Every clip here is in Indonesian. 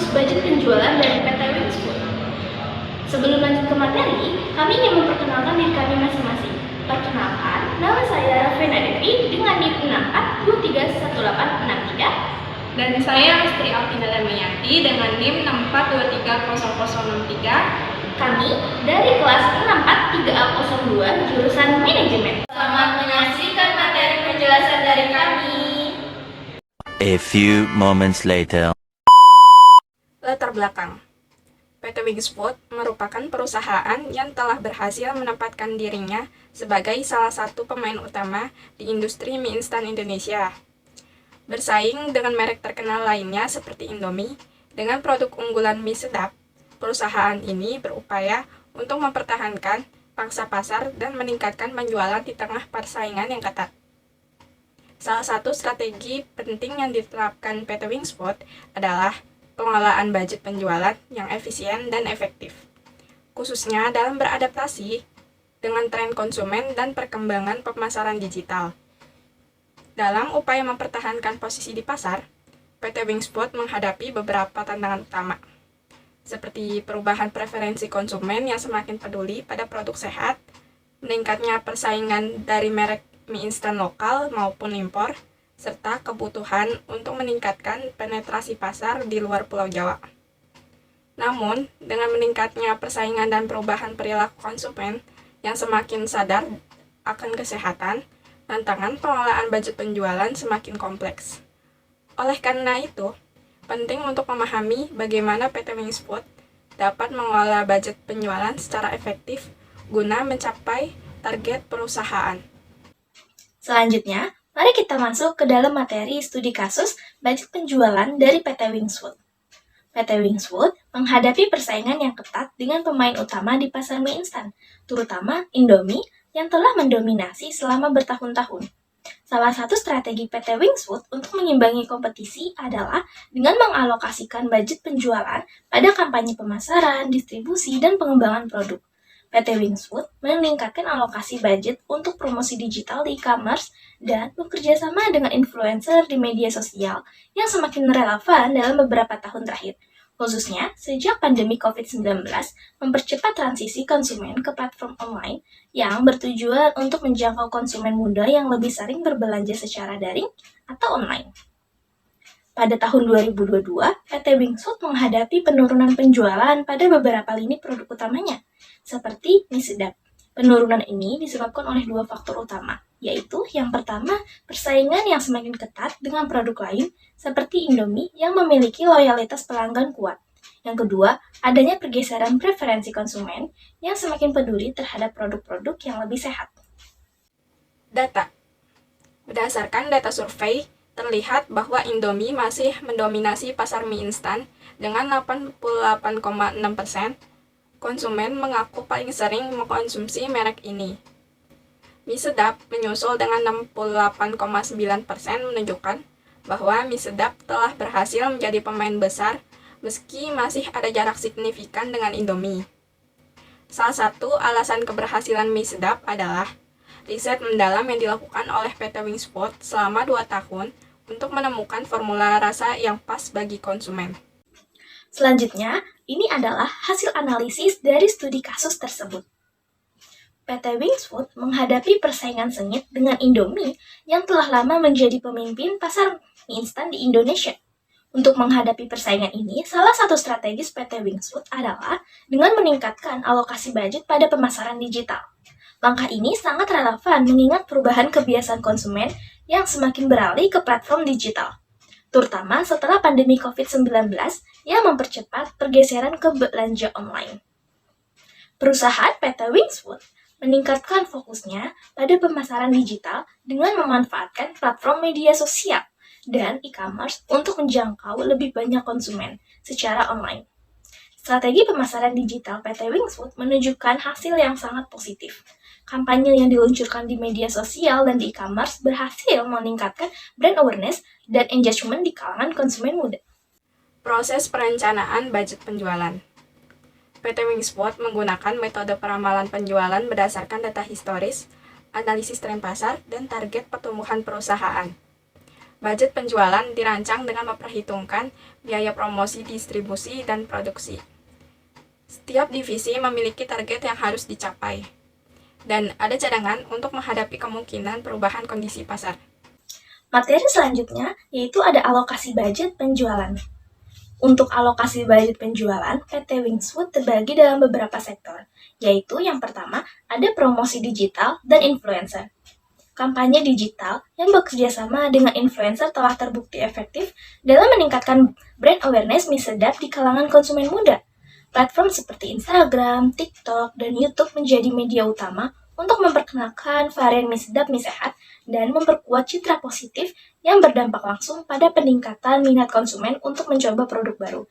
kasus budget penjualan dari PT Wingsfood. Sebelum lanjut ke materi, kami ingin memperkenalkan diri kami masing-masing. Perkenalkan, nama saya Ravena Devi dengan NIM 64231863. Dan saya Astri Alvina Damayanti dengan NIM 64230063. Kami dari kelas 643A02 jurusan Manajemen. Selamat menyaksikan materi penjelasan dari kami. A few moments later. Latar belakang. PT Wingsfood merupakan perusahaan yang telah berhasil menempatkan dirinya sebagai salah satu pemain utama di industri mie instan Indonesia. Bersaing dengan merek terkenal lainnya seperti Indomie, dengan produk unggulan mie sedap, perusahaan ini berupaya untuk mempertahankan pangsa pasar dan meningkatkan penjualan di tengah persaingan yang ketat. Salah satu strategi penting yang diterapkan PT Wingsfood adalah pengelolaan budget penjualan yang efisien dan efektif, khususnya dalam beradaptasi dengan tren konsumen dan perkembangan pemasaran digital. Dalam upaya mempertahankan posisi di pasar, PT Wingsfood menghadapi beberapa tantangan utama, seperti perubahan preferensi konsumen yang semakin peduli pada produk sehat, meningkatnya persaingan dari merek mie instan lokal maupun impor, serta kebutuhan untuk meningkatkan penetrasi pasar di luar Pulau Jawa. Namun, dengan meningkatnya persaingan dan perubahan perilaku konsumen yang semakin sadar akan kesehatan, tantangan pengelolaan budget penjualan semakin kompleks. Oleh karena itu, penting untuk memahami bagaimana PT Wingsfood dapat mengelola budget penjualan secara efektif guna mencapai target perusahaan. Selanjutnya, mari kita masuk ke dalam materi studi kasus budget penjualan dari PT Wingsfood. PT Wingsfood menghadapi persaingan yang ketat dengan pemain utama di pasar mie instan, terutama Indomie yang telah mendominasi selama bertahun-tahun. Salah satu strategi PT Wingsfood untuk mengimbangi kompetisi adalah dengan mengalokasikan budget penjualan pada kampanye pemasaran, distribusi, dan pengembangan produk. PT Wingsfood meningkatkan alokasi budget untuk promosi digital di e-commerce dan bekerja sama dengan influencer di media sosial yang semakin relevan dalam beberapa tahun terakhir, khususnya sejak pandemi COVID-19 mempercepat transisi konsumen ke platform online yang bertujuan untuk menjangkau konsumen muda yang lebih sering berbelanja secara daring atau online. Pada tahun 2022, PT Wingsfood menghadapi penurunan penjualan pada beberapa lini produk utamanya, seperti mie sedap. Penurunan ini disebabkan oleh dua faktor utama, yaitu yang pertama, persaingan yang semakin ketat dengan produk lain seperti Indomie yang memiliki loyalitas pelanggan kuat. Yang kedua, adanya pergeseran preferensi konsumen yang semakin peduli terhadap produk-produk yang lebih sehat. Data. Berdasarkan data survei, terlihat bahwa Indomie masih mendominasi pasar mie instan dengan 88,6%. Konsumen mengaku paling sering mengkonsumsi merek ini. Mie sedap menyusul dengan 68,9% menunjukkan bahwa mie sedap telah berhasil menjadi pemain besar meski masih ada jarak signifikan dengan Indomie. Salah satu alasan keberhasilan mie sedap adalah riset mendalam yang dilakukan oleh PT Wingsfood selama 2 tahun untuk menemukan formula rasa yang pas bagi konsumen. Selanjutnya, ini adalah hasil analisis dari studi kasus tersebut. PT Wingsfood menghadapi persaingan sengit dengan Indomie yang telah lama menjadi pemimpin pasar mie instan di Indonesia. Untuk menghadapi persaingan ini, salah satu strategis PT Wingsfood adalah dengan meningkatkan alokasi budget pada pemasaran digital. Langkah ini sangat relevan mengingat perubahan kebiasaan konsumen yang semakin beralih ke platform digital, terutama setelah pandemi COVID-19 yang mempercepat pergeseran ke belanja online. Perusahaan PT Wingsfood meningkatkan fokusnya pada pemasaran digital dengan memanfaatkan platform media sosial dan e-commerce untuk menjangkau lebih banyak konsumen secara online. Strategi pemasaran digital PT Wingsfood menunjukkan hasil yang sangat positif. Kampanye yang diluncurkan di media sosial dan di e-commerce berhasil meningkatkan brand awareness dan engagement di kalangan konsumen muda. Proses perencanaan budget penjualan. PT Wingsfood menggunakan metode peramalan penjualan berdasarkan data historis, analisis tren pasar, dan target pertumbuhan perusahaan. Budget penjualan dirancang dengan memperhitungkan biaya promosi, distribusi, dan produksi. Setiap divisi memiliki target yang harus dicapai, dan ada cadangan untuk menghadapi kemungkinan perubahan kondisi pasar. Materi selanjutnya yaitu ada alokasi budget penjualan. Untuk alokasi budget penjualan, PT Wingswood terbagi dalam beberapa sektor, yaitu yang pertama ada promosi digital dan influencer. Kampanye digital yang bekerja sama dengan influencer telah terbukti efektif dalam meningkatkan brand awareness mie sedap di kalangan konsumen muda. Platform seperti Instagram, TikTok, dan YouTube menjadi media utama untuk memperkenalkan varian mie sedap mie sehat dan memperkuat citra positif yang berdampak langsung pada peningkatan minat konsumen untuk mencoba produk baru.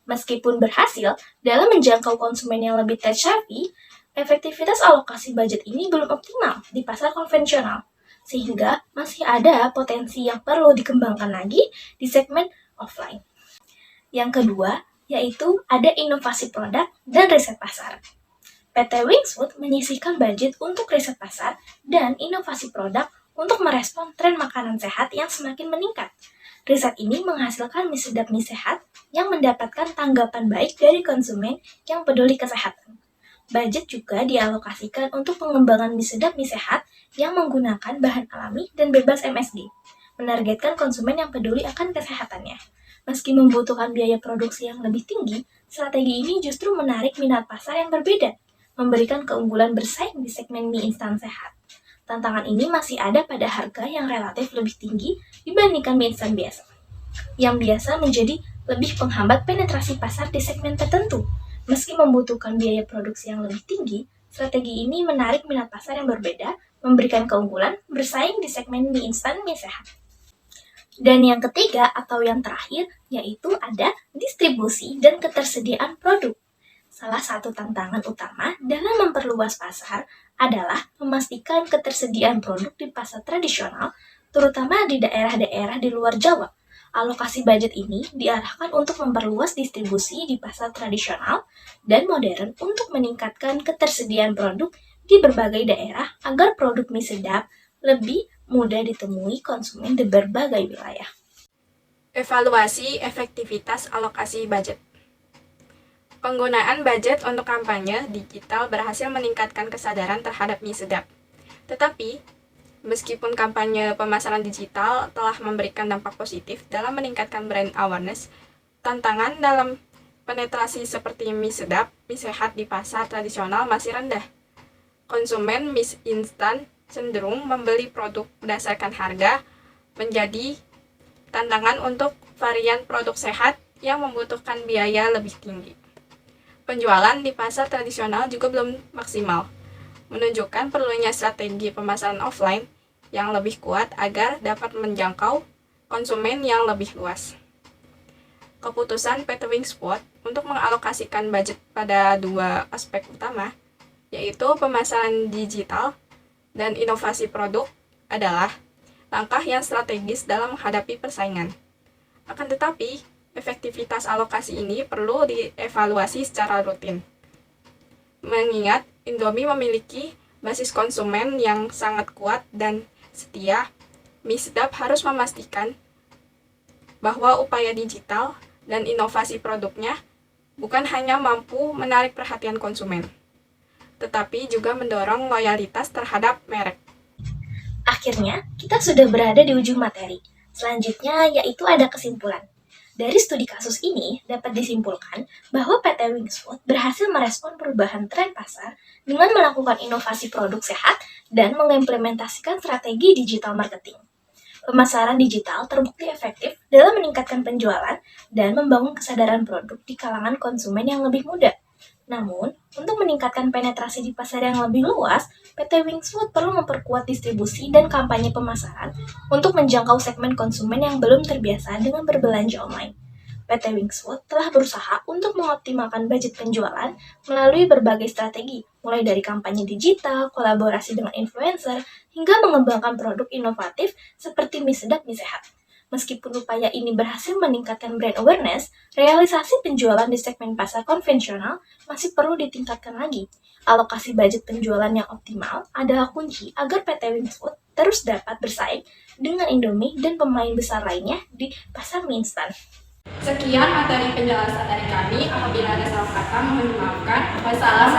Meskipun berhasil dalam menjangkau konsumen yang lebih tech-savvy, efektivitas alokasi budget ini belum optimal di pasar konvensional, sehingga masih ada potensi yang perlu dikembangkan lagi di segmen offline. Yang kedua, yaitu ada inovasi produk dan riset pasar. PT Wingswood menyisihkan budget untuk riset pasar dan inovasi produk untuk merespon tren makanan sehat yang semakin meningkat. Riset ini menghasilkan mie sedap mie sehat yang mendapatkan tanggapan baik dari konsumen yang peduli kesehatan. Budget juga dialokasikan untuk pengembangan mie sedap mie sehat yang menggunakan bahan alami dan bebas MSG, menargetkan konsumen yang peduli akan kesehatannya. Meski membutuhkan biaya produksi yang lebih tinggi, strategi ini justru menarik minat pasar yang berbeda, memberikan keunggulan bersaing di segmen mie instan sehat. Tantangan ini masih ada pada harga yang relatif lebih tinggi dibandingkan mie instan biasa, yang biasa menjadi lebih penghambat penetrasi pasar di segmen tertentu. Meski membutuhkan biaya produksi yang lebih tinggi, strategi ini menarik minat pasar yang berbeda, memberikan keunggulan bersaing di segmen mie instan mie sehat. Dan yang ketiga atau yang terakhir, yaitu ada distribusi dan ketersediaan produk. Salah satu tantangan utama dalam memperluas pasar adalah memastikan ketersediaan produk di pasar tradisional, terutama di daerah-daerah di luar Jawa. Alokasi budget ini diarahkan untuk memperluas distribusi di pasar tradisional dan modern untuk meningkatkan ketersediaan produk di berbagai daerah agar produk mie sedap lebih mudah ditemui konsumen di berbagai wilayah. Evaluasi efektivitas alokasi budget. Penggunaan budget untuk kampanye digital berhasil meningkatkan kesadaran terhadap mie sedap. Tetapi, meskipun kampanye pemasaran digital telah memberikan dampak positif dalam meningkatkan brand awareness, tantangan dalam penetrasi seperti mie sedap, mie sehat di pasar tradisional masih rendah. Konsumen mie instan cenderung membeli produk berdasarkan harga, menjadi tantangan untuk varian produk sehat yang membutuhkan biaya lebih tinggi. Penjualan di pasar tradisional juga belum maksimal, menunjukkan perlunya strategi pemasaran offline yang lebih kuat agar dapat menjangkau konsumen yang lebih luas. Keputusan PT Wingswood untuk mengalokasikan budget pada dua aspek utama, yaitu pemasaran digital dan inovasi produk, adalah langkah yang strategis dalam menghadapi persaingan. Akan tetapi, efektivitas alokasi ini perlu dievaluasi secara rutin. Mengingat Indomie memiliki basis konsumen yang sangat kuat dan setia, mie sedap harus memastikan bahwa upaya digital dan inovasi produknya bukan hanya mampu menarik perhatian konsumen, tetapi juga mendorong loyalitas terhadap merek. Akhirnya, kita sudah berada di ujung materi. Selanjutnya yaitu ada kesimpulan. Dari studi kasus ini dapat disimpulkan bahwa PT Wingswood berhasil merespon perubahan tren pasar dengan melakukan inovasi produk sehat dan mengimplementasikan strategi digital marketing. Pemasaran digital terbukti efektif dalam meningkatkan penjualan dan membangun kesadaran produk di kalangan konsumen yang lebih muda. Namun, untuk meningkatkan penetrasi di pasar yang lebih luas, PT Wingswood perlu memperkuat distribusi dan kampanye pemasaran untuk menjangkau segmen konsumen yang belum terbiasa dengan berbelanja online. PT Wingswood telah berusaha untuk mengoptimalkan budget penjualan melalui berbagai strategi, mulai dari kampanye digital, kolaborasi dengan influencer, hingga mengembangkan produk inovatif seperti mie sedap mie sehat. Meskipun upaya ini berhasil meningkatkan brand awareness, realisasi penjualan di segmen pasar konvensional masih perlu ditingkatkan lagi. Alokasi budget penjualan yang optimal adalah kunci agar PT Wingswood terus dapat bersaing dengan Indomie dan pemain besar lainnya di pasar mie instan. Sekian materi penjelasan dari kami. Apabila ada salah kata, mohon dimaafkan. Wassalamualaikum